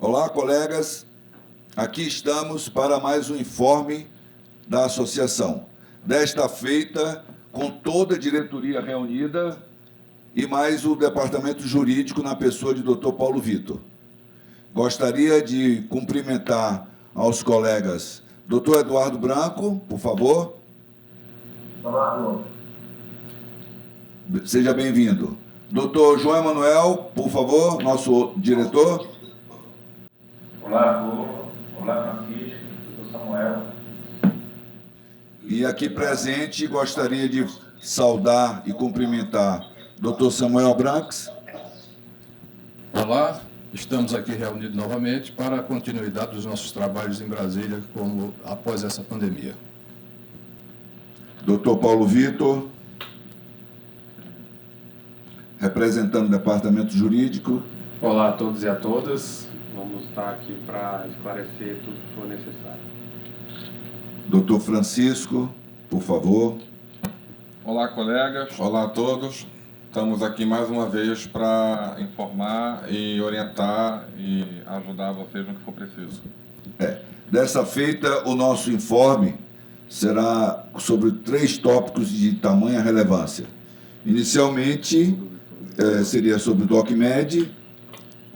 Olá, colegas. Aqui estamos para mais um informe da associação. Desta feita, com toda a diretoria reunida e mais o departamento jurídico na pessoa de Dr. Paulo Vitor. Gostaria de cumprimentar aos colegas Dr. Eduardo Branco, por favor. Olá, seja bem-vindo. Dr. João Emanuel, por favor, nosso diretor. Olá, Francisco, Dr. Samuel. E aqui presente, gostaria de saudar e cumprimentar Dr. Samuel Branks. Olá, estamos aqui reunidos novamente para a continuidade dos nossos trabalhos em Brasília após essa pandemia. Dr. Paulo Vitor, representando o Departamento Jurídico. Olá a todos e a todas. Vamos estar aqui para esclarecer tudo que for necessário. Dr. Francisco, por favor. Olá, colegas. Olá a todos. Estamos aqui mais uma vez para informar e orientar e ajudar vocês no que for preciso. Dessa feita, o nosso informe será sobre 3 tópicos de tamanha relevância. Inicialmente, seria sobre o DocMed,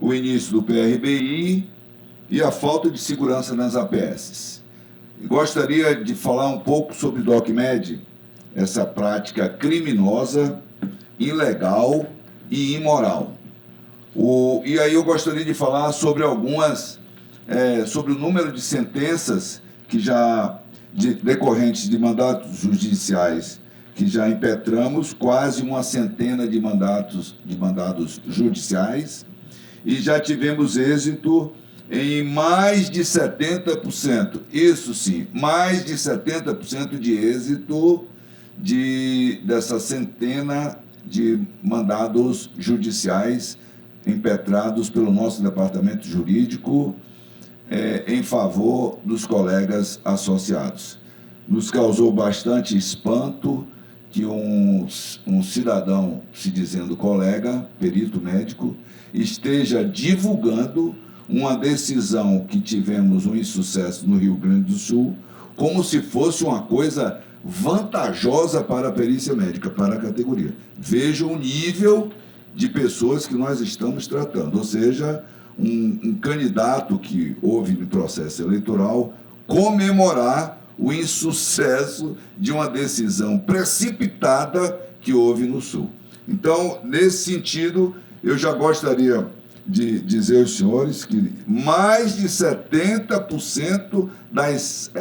o início do PRBI e a falta de segurança nas APS. Gostaria de falar um pouco sobre o DocMed, essa prática criminosa, ilegal e imoral. E aí eu gostaria de falar sobre sobre o número de sentenças que decorrentes de mandatos judiciais que já impetramos, quase uma centena de mandados judiciais, e já tivemos êxito em mais de 70%. Isso sim, mais de 70% de êxito dessa centena de mandados judiciais impetrados pelo nosso departamento jurídico em favor dos colegas associados. Nos causou bastante espanto que um cidadão, se dizendo colega, perito médico, esteja divulgando uma decisão que tivemos um insucesso no Rio Grande do Sul, como se fosse uma coisa vantajosa para a perícia médica, para a categoria. Veja o nível de pessoas que nós estamos tratando, ou seja, um candidato que houve no processo eleitoral comemorar o insucesso de uma decisão precipitada que houve no Sul. Então, nesse sentido, eu já gostaria de dizer aos senhores que mais de 70% das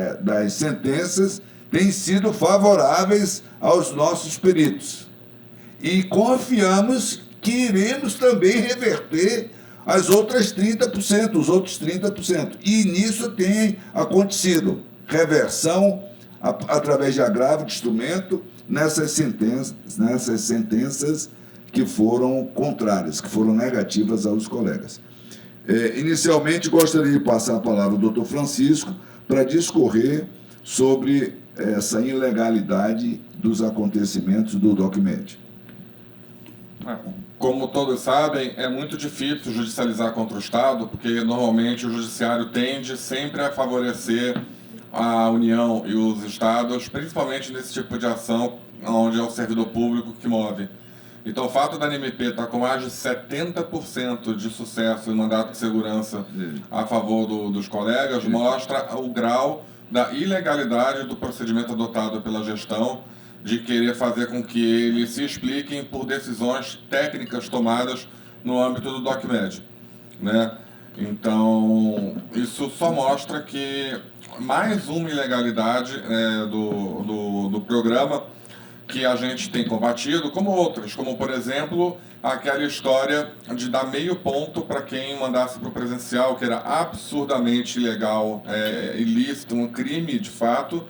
sentenças têm sido favoráveis aos nossos peritos. E confiamos que iremos também reverter as outras 30%, os outros 30%. E nisso tem acontecido reversão através de agravo de instrumento nessas sentenças que foram contrárias, que foram negativas aos colegas. Inicialmente, gostaria de passar a palavra ao Dr. Francisco para discorrer sobre essa ilegalidade dos acontecimentos do DocMed. Como todos sabem, é muito difícil judicializar contra o Estado, porque normalmente o judiciário tende sempre a favorecer a União e os Estados, principalmente nesse tipo de ação, onde é o servidor público que move. Então, o fato da ANMP estar com mais de 70% de sucesso em mandato de segurança a favor dos colegas mostra o grau da ilegalidade do procedimento adotado pela gestão, de querer fazer com que eles se expliquem por decisões técnicas tomadas no âmbito do DocMed, né? Então, isso só mostra que mais uma ilegalidade do programa que a gente tem combatido, como outras, como, por exemplo, aquela história de dar meio ponto para quem mandasse para o presencial, que era absurdamente ilegal, ilícito, um crime de fato.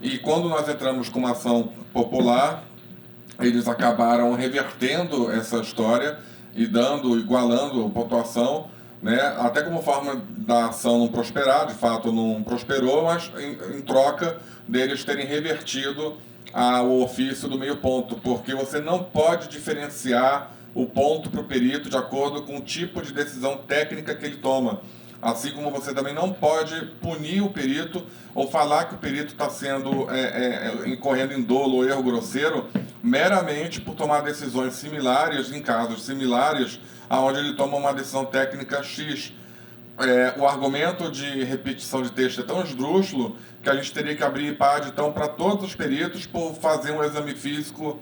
E quando nós entramos com uma ação popular, eles acabaram revertendo essa história e igualando a pontuação, né? Até como forma da ação não prosperar, de fato não prosperou, mas em troca deles terem revertido o ofício do meio ponto, porque você não pode diferenciar o ponto para o perito de acordo com o tipo de decisão técnica que ele toma. Assim como você também não pode punir o perito ou falar que o perito está sendo incorrendo em dolo ou erro grosseiro meramente por tomar decisões similares, em casos similares, aonde ele toma uma decisão técnica X. O argumento de repetição de texto é tão esdrúxulo que a gente teria que abrir IPAD então para todos os peritos por fazer um exame físico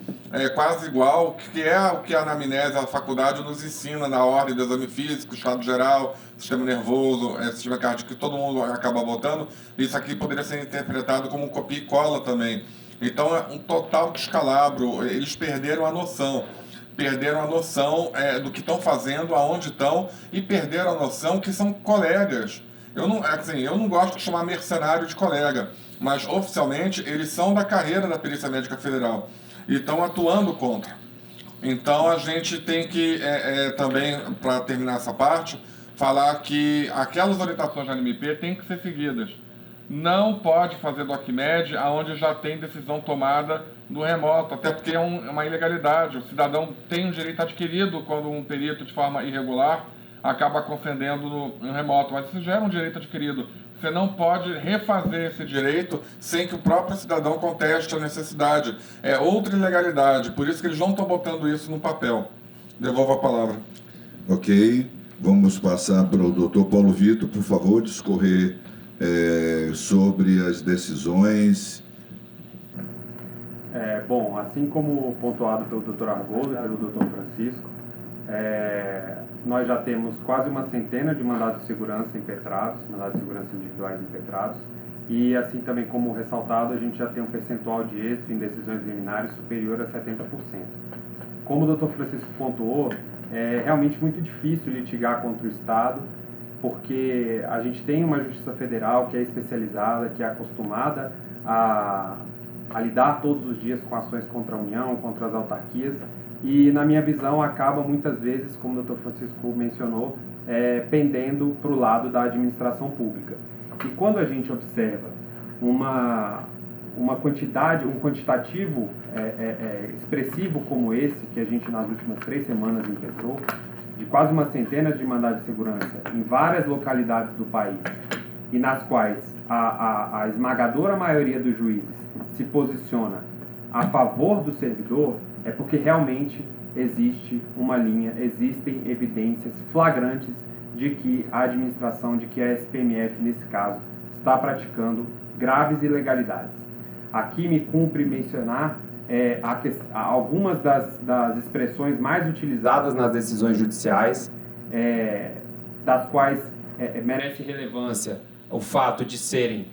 quase igual, que é o que a anamnese, a faculdade nos ensina na ordem do exame físico, estado geral, sistema nervoso, sistema cardíaco, que todo mundo acaba botando. Isso aqui poderia ser interpretado como copia e cola também. Então é um total descalabro, eles perderam a noção do que estão fazendo, aonde estão, e perderam a noção que são colegas. Eu não gosto de chamar mercenário de colega, mas oficialmente eles são da carreira da Perícia Médica Federal e estão atuando contra. Então a gente tem que também, para terminar essa parte, falar que aquelas orientações da ANMP têm que ser seguidas. Não pode fazer DocMed aonde já tem decisão tomada no remoto, até porque é uma ilegalidade. O cidadão tem um direito adquirido quando um perito, de forma irregular, acaba concedendo no remoto, mas isso já é um direito adquirido. Você não pode refazer esse direito sem que o próprio cidadão conteste a necessidade. É outra ilegalidade, por isso que eles não estão botando isso no papel. Devolvo a palavra. Ok, vamos passar para o Dr. Paulo Vitor, por favor, discorrer sobre as decisões. Bom, assim como pontuado pelo Dr. Argoldo e pelo Dr. Francisco, nós já temos quase uma centena de mandados de segurança impetrados, mandados de segurança individuais impetrados, e assim também como ressaltado, a gente já tem um percentual de êxito em decisões liminares superior a 70%. Como o Dr. Francisco pontuou, é realmente muito difícil litigar contra o Estado, porque a gente tem uma Justiça Federal que é especializada, que é acostumada a lidar todos os dias com ações contra a União, contra as autarquias, e na minha visão acaba muitas vezes, como o Dr. Francisco mencionou, pendendo para o lado da administração pública. E quando a gente observa uma quantidade, um quantitativo expressivo como esse, que a gente nas últimas 3 semanas impetrou, de quase uma centena de mandados de segurança em várias localidades do país, e nas quais a esmagadora maioria dos juízes se posiciona a favor do servidor, é porque realmente existe uma linha, existem evidências flagrantes de que a administração, de que a SPMF, nesse caso, está praticando graves ilegalidades. Aqui me cumpre mencionar algumas das expressões mais utilizadas nas decisões judiciais, das quais merece relevância o fato de serem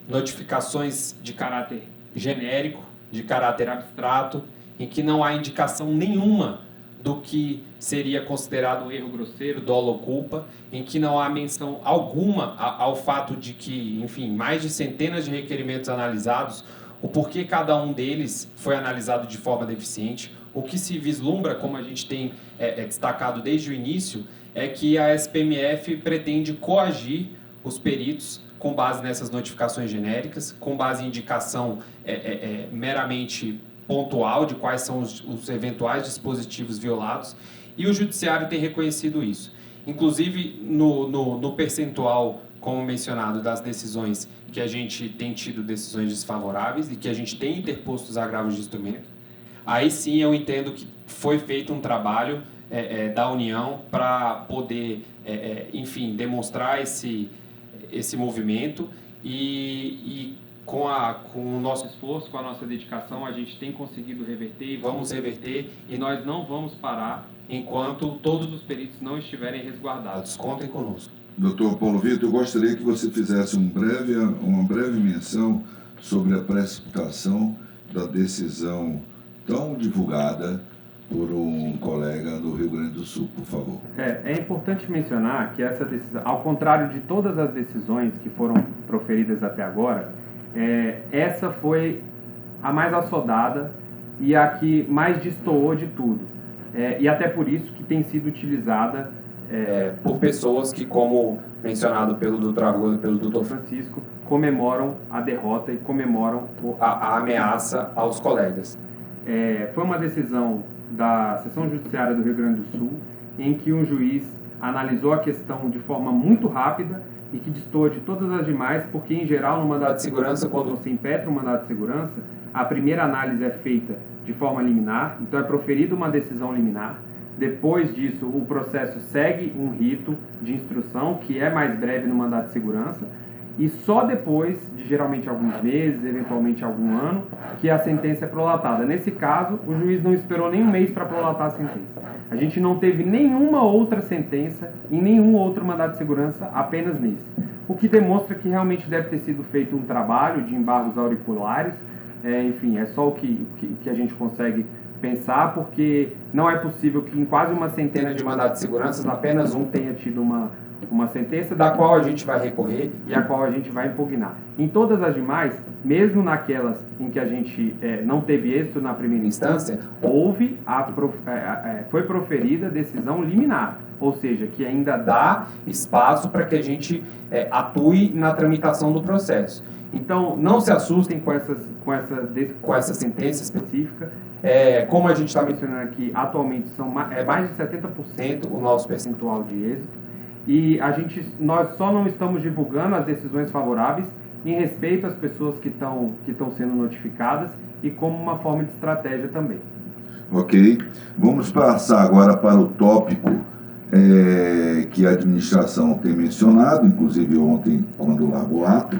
notificações de caráter genérico, de caráter abstrato, em que não há indicação nenhuma do que seria considerado erro grosseiro, dolo ou culpa, em que não há menção alguma ao fato de que, enfim, mais de centenas de requerimentos analisados, o porquê cada um deles foi analisado de forma deficiente. O que se vislumbra, como a gente tem destacado desde o início, é que a SPMF pretende coagir os peritos com base nessas notificações genéricas, com base em indicação meramente pontual de quais são os eventuais dispositivos violados, e o Judiciário tem reconhecido isso. Inclusive, no percentual, como mencionado, das decisões que a gente tem tido decisões desfavoráveis e que a gente tem interposto os agravos de instrumento, aí sim eu entendo que foi feito um trabalho da União para poder, enfim, demonstrar esse movimento e com o nosso esforço, com a nossa dedicação, a gente tem conseguido reverter e vamos reverter, e nós não vamos parar enquanto todos os peritos não estiverem resguardados. Contem conosco. Dr. Paulo Vitor, eu gostaria que você fizesse uma breve menção sobre a precipitação da decisão tão divulgada por um colega do Rio Grande do Sul, por favor. É importante mencionar que essa decisão, ao contrário de todas as decisões que foram proferidas até agora, essa foi a mais assodada e a que mais destoou de tudo. E até por isso que tem sido utilizada por pessoas que, como mencionado pelo Dr. Argoldo e pelo Dr. Francisco, comemoram a derrota e comemoram a ameaça aos colegas. Foi uma decisão da Seção Judiciária do Rio Grande do Sul, em que um juiz analisou a questão de forma muito rápida e que destoa de todas as demais, porque, em geral, no mandado de segurança, quando você impetra um mandado de segurança, a primeira análise é feita de forma liminar, então é proferida uma decisão liminar. Depois disso, o processo segue um rito de instrução, que é mais breve no mandado de segurança, e só depois de geralmente alguns meses, eventualmente algum ano, que a sentença é prolatada. Nesse caso, o juiz não esperou nem um mês para prolatar a sentença. A gente não teve nenhuma outra sentença em nenhum outro mandado de segurança, apenas nesse. O que demonstra que realmente deve ter sido feito um trabalho de embargos auriculares, enfim, é só o que a gente consegue pensar, porque não é possível que em quase uma centena de mandados de segurança apenas um tenha tido uma sentença da qual a gente vai recorrer e a qual a gente vai impugnar. Em todas as demais, mesmo naquelas em que a gente não teve êxito na primeira instância, foi proferida decisão liminar, ou seja, que ainda dá espaço para que a gente atue na tramitação do processo. Então, não se assustem com essa sentença específica. Como a gente está mencionando aqui, atualmente são mais de 70% o nosso percentual de êxito. E nós só não estamos divulgando as decisões favoráveis em respeito às pessoas que estão sendo notificadas e como uma forma de estratégia também. Ok. Vamos passar agora para o tópico que a administração tem mencionado, inclusive ontem, quando largou o ato,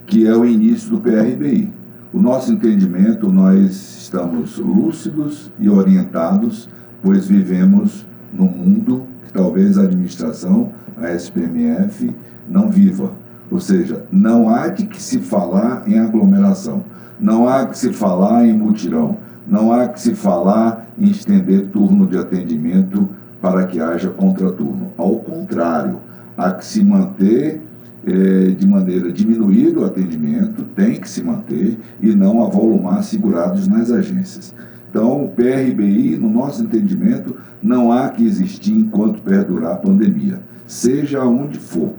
que é o início do PRBI. O nosso entendimento, nós estamos lúcidos e orientados, pois vivemos num mundo que talvez a administração, a SPMF, não viva. Ou seja, não há de que se falar em aglomeração, não há que se falar em mutirão, não há que se falar em estender turno de atendimento para que haja contraturno. Ao contrário, há que se manter de maneira diminuída o atendimento, tem que se manter e não avolumar segurados nas agências. Então, o PRBI, no nosso entendimento, não há que existir enquanto perdurar a pandemia, seja onde for.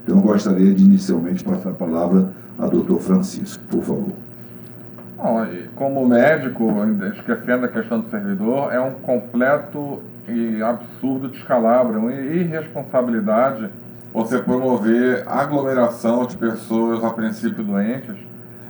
Então, eu gostaria de inicialmente passar a palavra ao doutor Francisco, por favor. Bom, como médico, esquecendo a questão do servidor, é um completo e absurdo descalabro, uma irresponsabilidade você promover aglomeração de pessoas a princípio doentes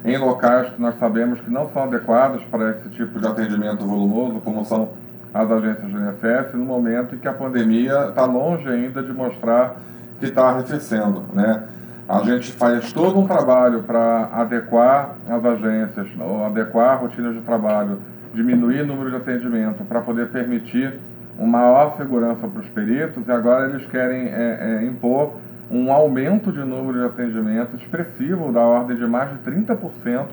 em locais que nós sabemos que não são adequados para esse tipo de atendimento volumoso, como são as agências do INSS, no momento em que a pandemia está longe ainda de mostrar que está arrefecendo, né? A gente faz todo um trabalho para adequar as agências, ou adequar a rotina de trabalho, diminuir o número de atendimento para poder permitir uma maior segurança para os peritos, e agora eles querem impor um aumento de número de atendimento expressivo, da ordem de mais de 30%,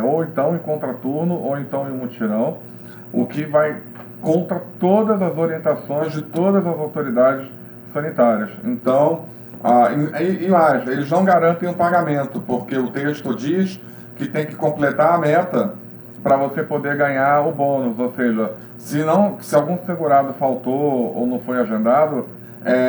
ou então em contraturno, ou então em mutirão, o que vai contra todas as orientações de todas as autoridades sanitárias. Então, mais, eles não garantem o pagamento, porque o texto diz que tem que completar a meta para você poder ganhar o bônus, ou seja, se algum segurado faltou ou não foi agendado,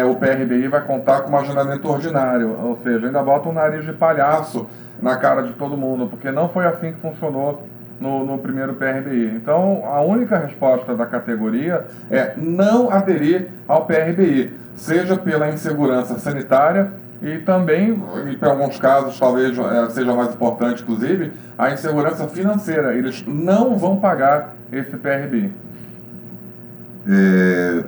o PRBI vai contar com um agendamento ordinário, ou seja, ainda bota um nariz de palhaço na cara de todo mundo, porque não foi assim que funcionou no primeiro PRBI. Então, a única resposta da categoria é não aderir ao PRBI, seja pela insegurança sanitária e também, em alguns casos, talvez seja mais importante, inclusive, a insegurança financeira. Eles não vão pagar esse PRBI.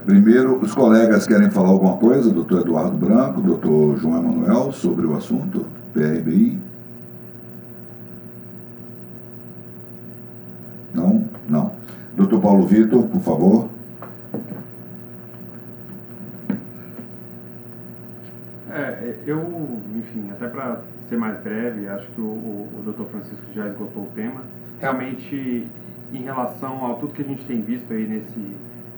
Primeiro, os colegas querem falar alguma coisa, doutor Eduardo Branco, doutor João Emanuel, sobre o assunto PRBI? Não? Não. Doutor Paulo Vitor, por favor. Enfim, até para ser mais breve, acho que o Dr. Francisco já esgotou o tema. Realmente, em relação a tudo que a gente tem visto aí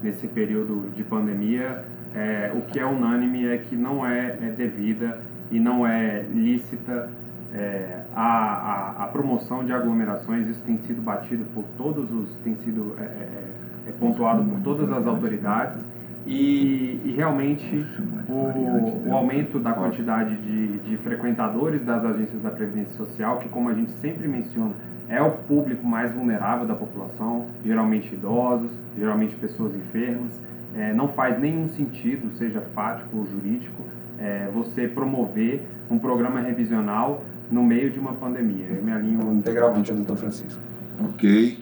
nesse período de pandemia, o que é unânime é que não é devida e não é lícita a promoção de aglomerações. Isso tem sido batido por tem sido pontuado por todas as autoridades. E realmente o aumento da quantidade de frequentadores das agências da Previdência Social, que, como a gente sempre menciona, é o público mais vulnerável da população, geralmente idosos, geralmente pessoas enfermas, não faz nenhum sentido, seja fático ou jurídico, você promover um programa revisional no meio de uma pandemia. Eu me alinho integralmente ao doutor Francisco. Ok.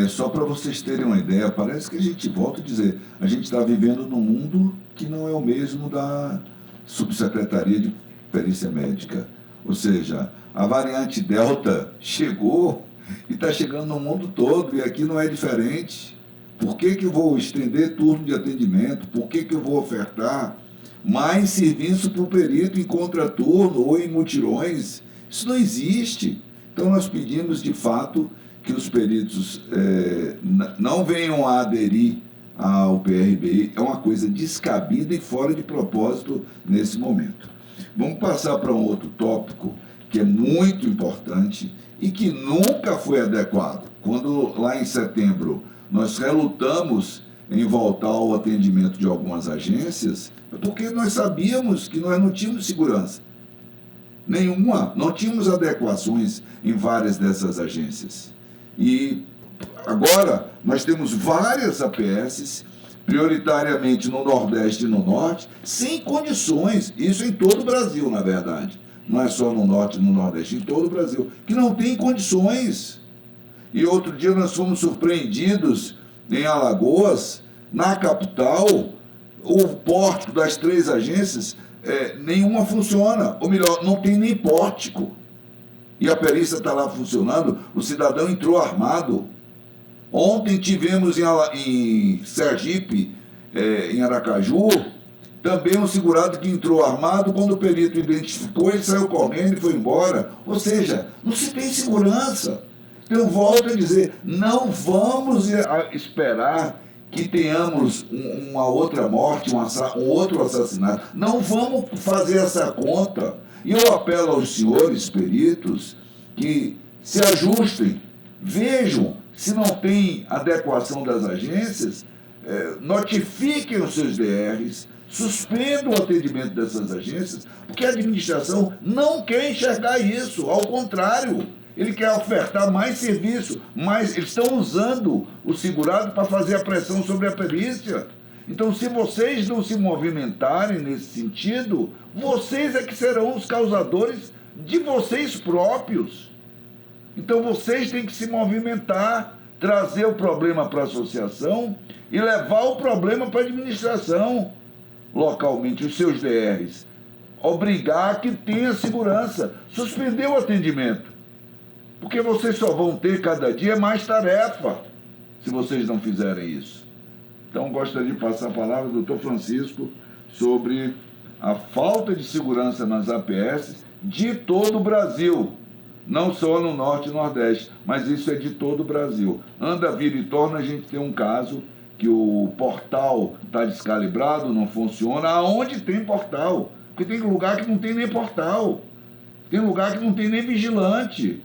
Só para vocês terem uma ideia, parece que a gente volta a dizer, a gente está vivendo num mundo que não é o mesmo da Subsecretaria de Perícia Médica. Ou seja, a variante Delta chegou e está chegando no mundo todo, e aqui não é diferente. Por que eu vou estender turno de atendimento? Por que eu vou ofertar mais serviço para o perito em contraturno ou em mutirões? Isso não existe. Então, nós pedimos, de fato, que os peritos não venham a aderir ao PRBI. É uma coisa descabida e fora de propósito nesse momento. Vamos passar para um outro tópico que é muito importante e que nunca foi adequado. Quando, lá em setembro, nós relutamos em voltar ao atendimento de algumas agências, é porque nós sabíamos que nós não tínhamos segurança nenhuma, não tínhamos adequações em várias dessas agências. E agora nós temos várias APSs, prioritariamente no Nordeste e no Norte, sem condições, isso em todo o Brasil, na verdade, não é só no Norte e no Nordeste, em todo o Brasil, que não tem condições. E outro dia nós fomos surpreendidos em Alagoas, na capital, o pórtico das 3 agências, nenhuma funciona, ou melhor, não tem nem pórtico. E a perícia está lá funcionando, o cidadão entrou armado. Ontem tivemos em Sergipe, em Aracaju, também um segurado que entrou armado, quando o perito identificou, ele saiu correndo e foi embora. Ou seja, não se tem segurança. Então, eu volto a dizer, não vamos esperar que tenhamos uma outra morte, um outro assassinato. Não vamos fazer essa conta. E eu apelo aos senhores peritos que se ajustem, vejam se não tem adequação das agências, notifiquem os seus DRs, suspendam o atendimento dessas agências, porque a administração não quer enxergar isso, ao contrário. Ele quer ofertar mais serviço, mas eles estão usando o segurado para fazer a pressão sobre a perícia. Então, se vocês não se movimentarem nesse sentido, vocês é que serão os causadores de vocês próprios. Então, vocês têm que se movimentar, trazer o problema para a associação e levar o problema para a administração localmente, os seus DRs. Obrigar que tenha segurança, suspender o atendimento. Porque vocês só vão ter cada dia mais tarefa se vocês não fizerem isso. Então, gostaria de passar a palavra ao doutor Francisco sobre a falta de segurança nas APS de todo o Brasil, não só no Norte e Nordeste, mas isso é de todo o Brasil. Anda, vira e torna, a gente tem um caso que o portal está descalibrado, não funciona. Aonde tem portal? Porque tem lugar que não tem nem portal, tem lugar que não tem nem vigilante.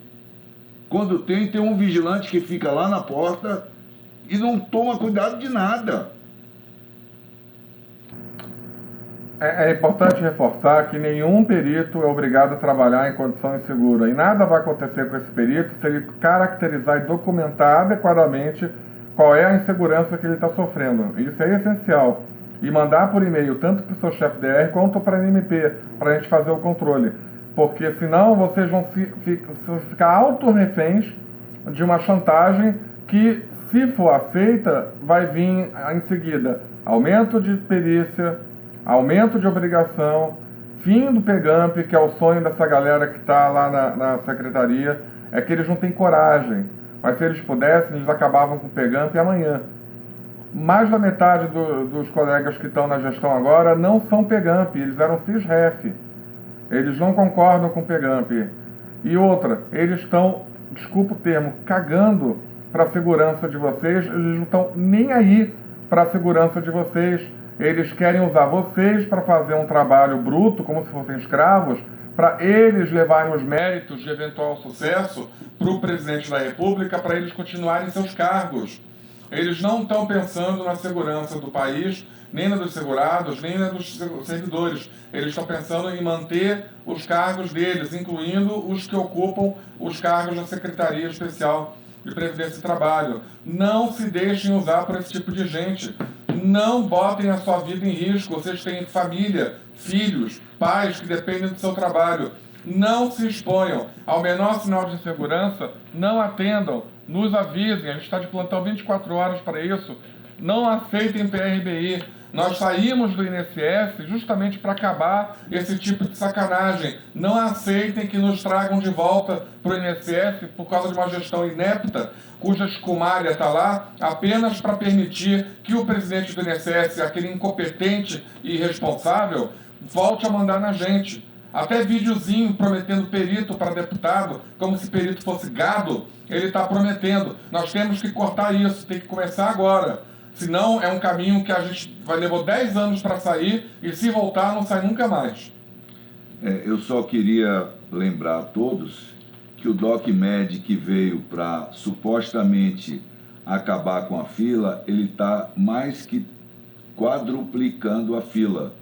Quando tem um vigilante que fica lá na porta e não toma cuidado de nada. É importante reforçar que nenhum perito é obrigado a trabalhar em condição insegura. E nada vai acontecer com esse perito se ele caracterizar e documentar adequadamente qual é a insegurança que ele está sofrendo. Isso é essencial. E mandar por e-mail tanto para o seu chefe DR quanto para a NMP, para a gente fazer o controle. Porque senão vocês vão ficar autorreféns de uma chantagem que, se for aceita, vai vir em seguida aumento de perícia, aumento de obrigação, fim do PEGAMP, que é o sonho dessa galera que está lá na secretaria, é que eles não têm coragem. Mas se eles pudessem, eles acabavam com o PEGAMP amanhã. Mais da metade dos colegas que estão na gestão agora não são PEGAMP, eles eram CISREF. Eles não concordam com o PEGAMP. E outra, eles estão, desculpa o termo, cagando para a segurança de vocês, eles não estão nem aí para a segurança de vocês. Eles querem usar vocês para fazer um trabalho bruto, como se fossem escravos, para eles levarem os méritos de eventual sucesso Para o presidente da República, para eles continuarem seus cargos. Eles não estão pensando na segurança do país, nem na dos segurados, nem na dos servidores. Eles estão pensando em manter os cargos deles, incluindo os que ocupam os cargos da Secretaria Especial de Previdência e Trabalho. Não se deixem usar por esse tipo de gente. Não botem a sua vida em risco. Vocês têm família, filhos, pais que dependem do seu trabalho. Não se exponham ao menor sinal de insegurança, não atendam, nos avisem, a gente está de plantão 24 horas para isso, não aceitem PRBI. Nós saímos do INSS justamente para acabar esse tipo de sacanagem. Não aceitem que nos tragam de volta para o INSS por causa de uma gestão inepta, cuja escumária está lá apenas para permitir que o presidente do INSS, aquele incompetente e irresponsável, volte a mandar na gente. Até videozinho prometendo perito para deputado, como se perito fosse gado, ele está prometendo. Nós temos que cortar isso, tem que começar agora. Senão é um caminho que a gente levou 10 anos para sair e se voltar não sai nunca mais. Eu só queria lembrar a todos que o DocMed que veio para supostamente acabar com a fila, ele está mais que quadruplicando a fila.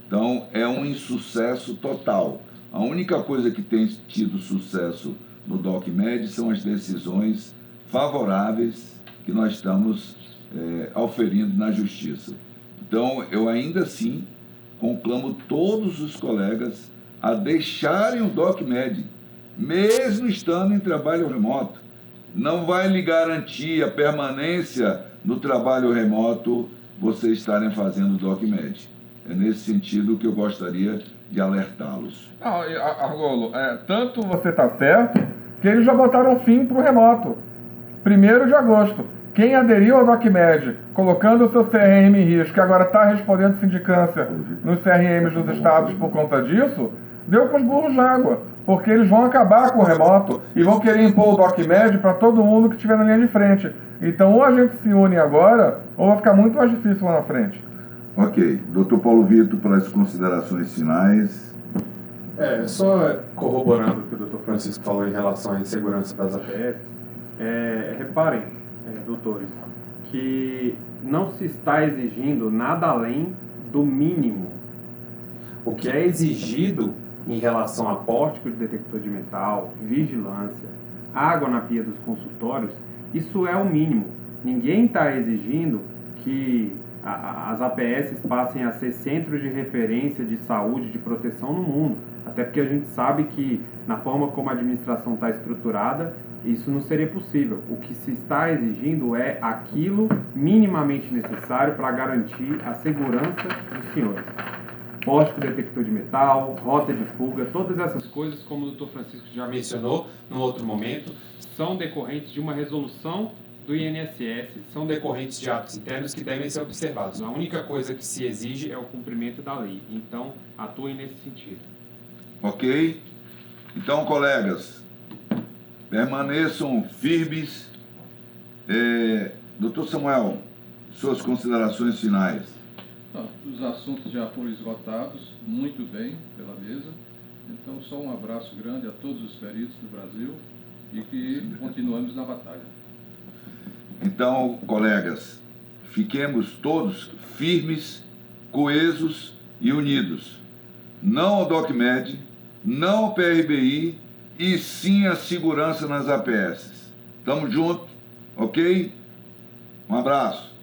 Então, é um insucesso total. A única coisa que tem tido sucesso no DocMed são as decisões favoráveis que nós estamos auferindo na Justiça. Então, eu ainda assim conclamo todos os colegas a deixarem o DocMed, mesmo estando em trabalho remoto. Não vai lhe garantir a permanência no trabalho remoto vocês estarem fazendo o DocMed. É nesse sentido que eu gostaria de alertá-los. Argolo, tanto você está certo que eles já botaram fim para o remoto. 1º de agosto. Quem aderiu ao DocMed, colocando o seu CRM em risco, que agora está respondendo sindicância nos CRMs dos estados por conta disso, deu com os burros de água. Porque eles vão acabar com o remoto e vão querer impor o DocMed para todo mundo que estiver na linha de frente. Então, ou a gente se une agora, ou vai ficar muito mais difícil lá na frente. Ok. Dr. Paulo Vitor, para as considerações finais. Só corroborando o que o Dr. Francisco falou em relação à insegurança das APS, reparem, doutores, que não se está exigindo nada além do mínimo. O que é exigido em relação a pórtico de detector de metal, vigilância, água na pia dos consultórios, isso é o mínimo. Ninguém está exigindo que as APS passem a ser centros de referência de saúde, de proteção no mundo. Até porque a gente sabe que, na forma como a administração está estruturada, isso não seria possível. O que se está exigindo é aquilo minimamente necessário para garantir a segurança dos senhores. Pórtico detector de metal, rota de fuga, todas essas coisas, como o Dr. Francisco já mencionou num outro momento, são decorrentes de uma resolução do INSS, são decorrentes de atos internos que devem ser observados. A única coisa que se exige é o cumprimento da lei. Então, atuem nesse sentido. Ok? Então, colegas, permaneçam firmes. Dr. Samuel, suas considerações finais. Os assuntos já foram esgotados muito bem pela mesa. Então, só um abraço grande a todos os peritos do Brasil e que continuamos na batalha. Então, colegas, fiquemos todos firmes, coesos e unidos. Não ao DocMed, não ao PRBI e sim à segurança nas APS. Tamo junto, ok? Um abraço.